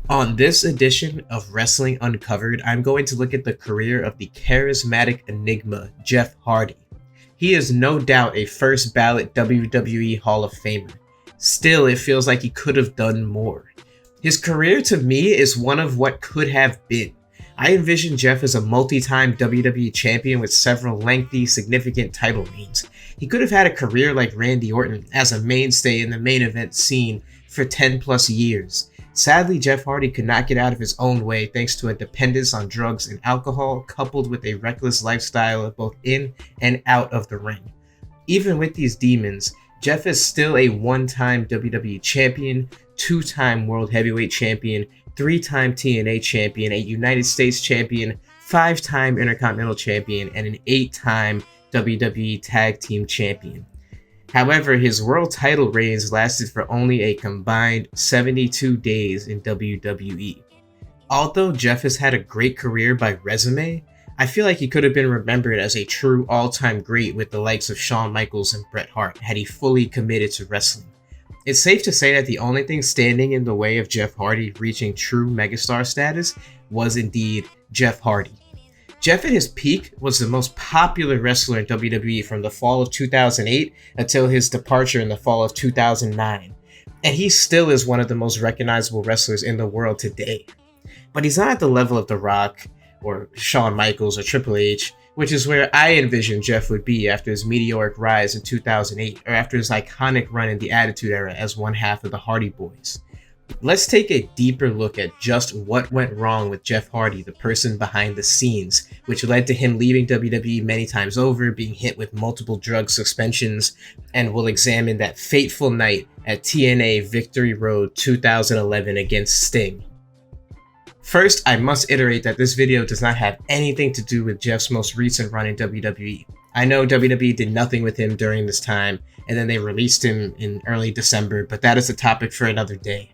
On this edition of Wrestling Uncovered, I'm going to look at the career of the charismatic enigma, Jeff Hardy. He is no doubt a first ballot WWE Hall of Famer. Still, it feels like he could have done more. His career to me is one of what could have been. I envision Jeff as a multi-time WWE champion with several lengthy, significant title reigns. He could have had a career like Randy Orton as a mainstay in the main event scene for 10 plus years. Sadly, Jeff Hardy could not get out of his own way thanks to a dependence on drugs and alcohol, coupled with a reckless lifestyle both in and out of the ring. Even with these demons, Jeff is still a one-time WWE champion, two-time World Heavyweight Champion, three-time TNA Champion, a United States Champion, five-time Intercontinental Champion, and an eight-time WWE Tag Team Champion. However, his world title reigns lasted for only a combined 72 days in WWE. Although Jeff has had a great career by resume, I feel like he could have been remembered as a true all-time great with the likes of Shawn Michaels and Bret Hart had he fully committed to wrestling. It's safe to say that the only thing standing in the way of Jeff Hardy reaching true megastar status was indeed Jeff Hardy. Jeff at his peak was the most popular wrestler in WWE from the fall of 2008 until his departure in the fall of 2009. And he still is one of the most recognizable wrestlers in the world today. But he's not at the level of The Rock, or Shawn Michaels, or Triple H, which is where I envision Jeff would be after his meteoric rise in 2008, or after his iconic run in the Attitude Era as one half of the Hardy Boys. Let's take a deeper look at just what went wrong with Jeff Hardy, the person behind the scenes, which led to him leaving WWE many times over, being hit with multiple drug suspensions, and we'll examine that fateful night at TNA Victory Road 2011 against Sting. First, I must iterate that this video does not have anything to do with Jeff's most recent run in WWE. I know WWE did nothing with him during this time, and then they released him in early December, but that is a topic for another day.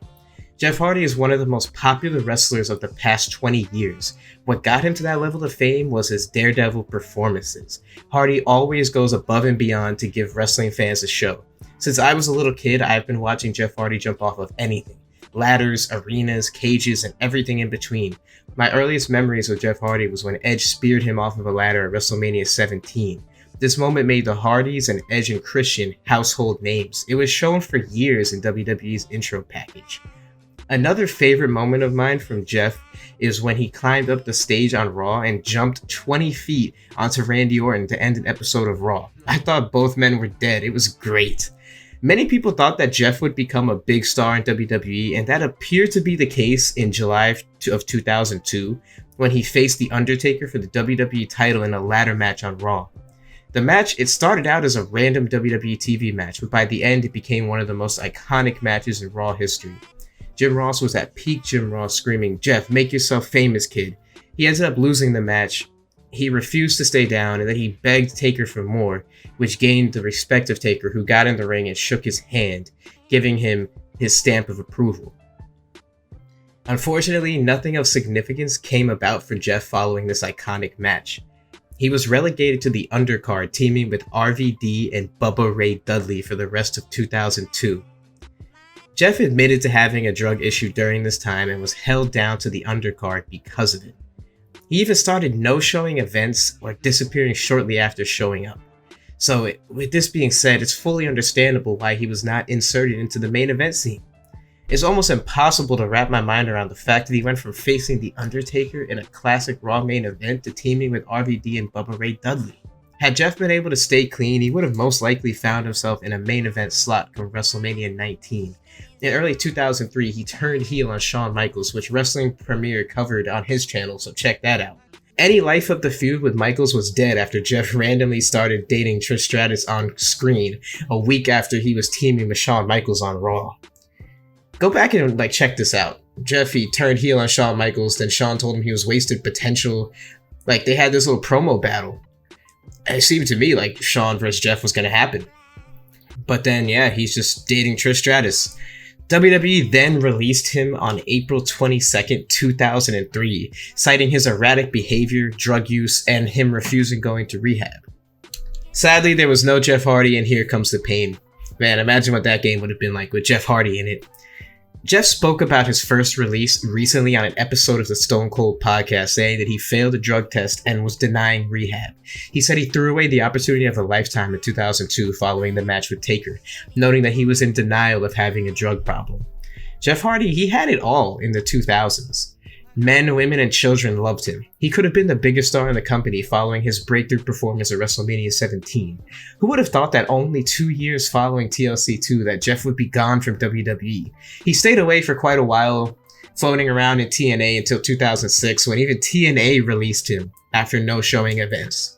Jeff Hardy is one of the most popular wrestlers of the past 20 years. What got him to that level of fame was his daredevil performances. Hardy always goes above and beyond to give wrestling fans a show. Since I was a little kid, I've been watching Jeff Hardy jump off of anything. Ladders, arenas, cages, and everything in between. My earliest memories of Jeff Hardy was when Edge speared him off of a ladder at WrestleMania 17. This moment made the Hardys and Edge and Christian household names. It was shown for years in WWE's intro package. Another favorite moment of mine from Jeff is when he climbed up the stage on Raw and jumped 20 feet onto Randy Orton to end an episode of Raw. I thought both men were dead. It was great. Many people thought that Jeff would become a big star in WWE, and that appeared to be the case in July of 2002 when he faced The Undertaker for the WWE title in a ladder match on Raw. The match, it started out as a random WWE TV match, but by the end it became one of the most iconic matches in Raw history. Jim Ross was at peak Jim Ross screaming, "Jeff, make yourself famous, kid." He ended up losing the match. He refused to stay down, and then he begged Taker for more, which gained the respect of Taker, who got in the ring and shook his hand, giving him his stamp of approval. Unfortunately, nothing of significance came about for Jeff following this iconic match. He was relegated to the undercard, teaming with RVD and Bubba Ray Dudley for the rest of 2002. Jeff admitted to having a drug issue during this time and was held down to the undercard because of it. He even started no-showing events or disappearing shortly after showing up. So with this being said, it's fully understandable why he was not inserted into the main event scene. It's almost impossible to wrap my mind around the fact that he went from facing The Undertaker in a classic Raw main event to teaming with RVD and Bubba Ray Dudley. Had Jeff been able to stay clean, he would have most likely found himself in a main event slot come WrestleMania 19. In early 2003, he turned heel on Shawn Michaels, which Wrestling Premiere covered on his channel, so check that out. Any life of the feud with Michaels was dead after Jeff randomly started dating Trish Stratus on screen a week after he was teaming with Shawn Michaels on Raw. Go back and check this out. Jeff, he turned heel on Shawn Michaels, then Shawn told him he was wasted potential. They had this little promo battle. It seemed to me like Shawn versus Jeff was going to happen. But then, yeah, he's just dating Trish Stratus. WWE then released him on April 22nd, 2003, citing his erratic behavior, drug use, and him refusing going to rehab. Sadly, there was no Jeff Hardy, and here comes the pain. Man, imagine what that game would have been like with Jeff Hardy in it. Jeff spoke about his first release recently on an episode of the Stone Cold podcast, saying that he failed a drug test and was denying rehab. He said he threw away the opportunity of a lifetime in 2002 following the match with Taker, noting that he was in denial of having a drug problem. Jeff Hardy, he had it all in the 2000s. Men, women, and children loved him. He could have been the biggest star in the company following his breakthrough performance at WrestleMania 17. Who would have thought that only 2 years following TLC 2 that Jeff would be gone from WWE? He stayed away for quite a while, floating around in TNA until 2006 when even TNA released him after no showing events.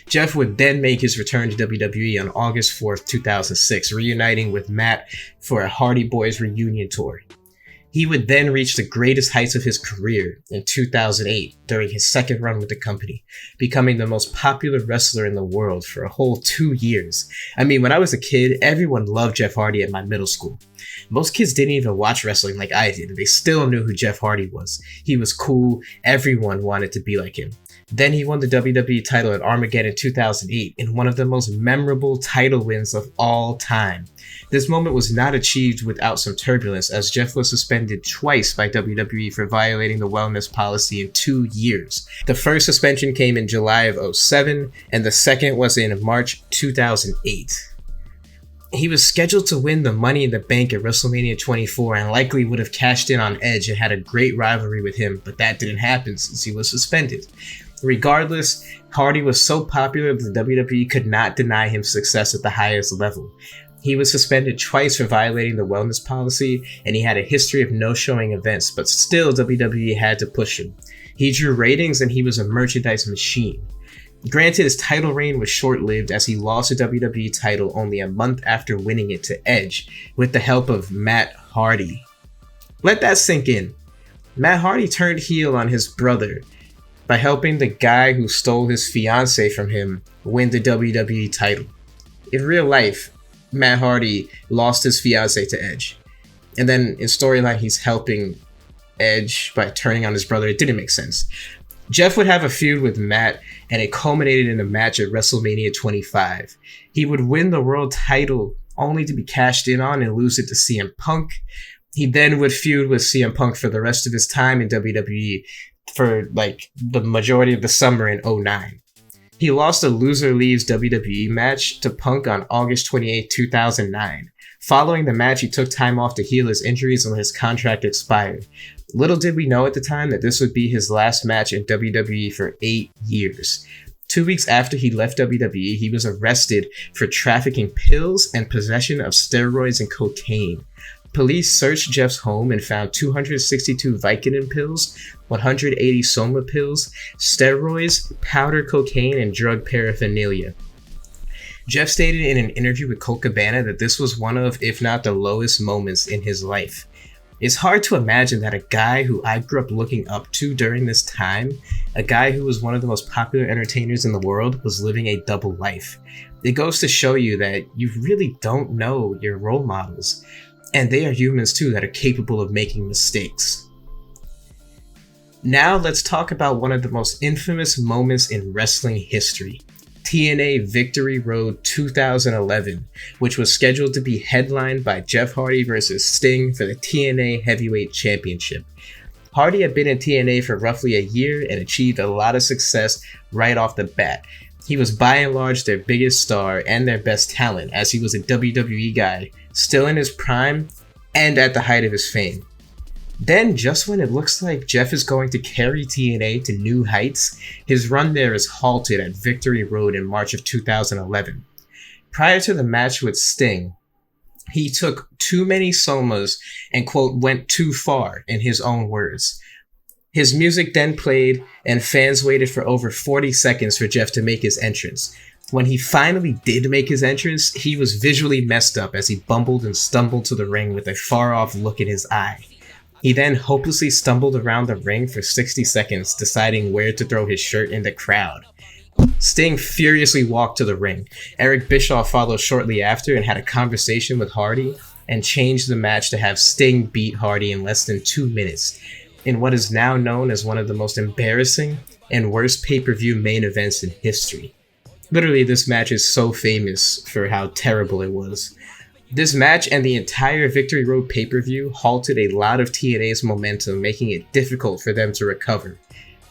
Jeff would then make his return to WWE on August 4th, 2006, reuniting with Matt for a Hardy Boys reunion tour. He would then reach the greatest heights of his career in 2008 during his second run with the company, becoming the most popular wrestler in the world for a whole 2 years. I mean, when I was a kid, everyone loved Jeff Hardy at my middle school. Most kids didn't even watch wrestling like I did, and they still knew who Jeff Hardy was. He was cool, everyone wanted to be like him. Then he won the WWE title at Armageddon 2008 in one of the most memorable title wins of all time. This moment was not achieved without some turbulence, as Jeff was suspended twice by WWE for violating the wellness policy in 2 years. The first suspension came in July of 2007, and the second was in March 2008. He was scheduled to win the Money in the Bank at WrestleMania 24 and likely would have cashed in on Edge and had a great rivalry with him, but that didn't happen since he was suspended. Regardless, Hardy was so popular that WWE could not deny him success at the highest level. He was suspended twice for violating the wellness policy, and he had a history of no-showing events, but still WWE had to push him. He drew ratings and he was a merchandise machine. Granted, his title reign was short-lived as he lost the WWE title only a month after winning it to Edge with the help of Matt Hardy. Let that sink in. Matt Hardy turned heel on his brother by helping the guy who stole his fiancée from him win the WWE title. In real life, Matt Hardy lost his fiancée to Edge. And then in storyline, he's helping Edge by turning on his brother. It didn't make sense. Jeff would have a feud with Matt, and it culminated in a match at WrestleMania 25. He would win the world title only to be cashed in on and lose it to CM Punk. He then would feud with CM Punk for the rest of his time in WWE for like the majority of the summer in 2009. He lost a loser leaves WWE match to Punk on August 28, 2009. Following the match, he took time off to heal his injuries and his contract expired. Little did we know at the time that this would be his last match in WWE for 8 years. 2 weeks after he left WWE, he was arrested for trafficking pills and possession of steroids and cocaine. Police searched Jeff's home and found 262 Vicodin pills, 180 Soma pills, steroids, powder cocaine, and drug paraphernalia. Jeff stated in an interview with Colt Cabana that this was one of, if not the lowest moments in his life. It's hard to imagine that a guy who I grew up looking up to during this time, a guy who was one of the most popular entertainers in the world, was living a double life. It goes to show you that you really don't know your role models. And they are humans too that are capable of making mistakes. Now let's talk about one of the most infamous moments in wrestling history. TNA Victory Road 2011, which was scheduled to be headlined by Jeff Hardy versus Sting for the TNA Heavyweight Championship. Hardy had been in TNA for roughly a year and achieved a lot of success right off the bat. He was by and large their biggest star and their best talent, as he was a WWE guy, still in his prime and at the height of his fame. Then, just when it looks like Jeff is going to carry TNA to new heights, his run there is halted at Victory Road in March of 2011. Prior to the match with Sting, he took too many somas and, quote, went too far, in his own words. His music then played, and fans waited for over 40 seconds for Jeff to make his entrance. When he finally did make his entrance, he was visually messed up as he bumbled and stumbled to the ring with a far-off look in his eye. He then hopelessly stumbled around the ring for 60 seconds, deciding where to throw his shirt in the crowd. Sting furiously walked to the ring. Eric Bischoff followed shortly after and had a conversation with Hardy and changed the match to have Sting beat Hardy in less than 2 minutes, in what is now known as one of the most embarrassing and worst pay-per-view main events in history. Literally, this match is so famous for how terrible it was. This match and the entire Victory Road pay-per-view halted a lot of TNA's momentum, making it difficult for them to recover.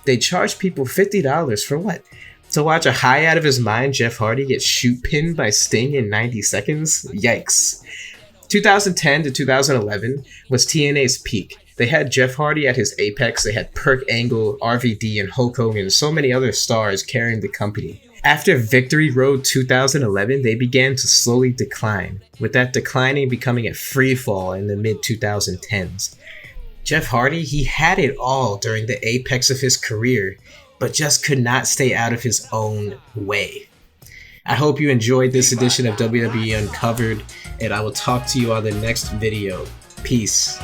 They charged people $50 for what? To watch a high out of his mind Jeff Hardy get shoot pinned by Sting in 90 seconds? Yikes. 2010 to 2011 was TNA's peak. They had Jeff Hardy at his apex, they had Perk Angle, RVD, and Hulk Hogan, and so many other stars carrying the company. After Victory Road 2011, they began to slowly decline, with that declining becoming a free fall in the mid-2010s. Jeff Hardy, he had it all during the apex of his career, but just could not stay out of his own way. I hope you enjoyed this edition of WWE Uncovered, and I will talk to you on the next video. Peace.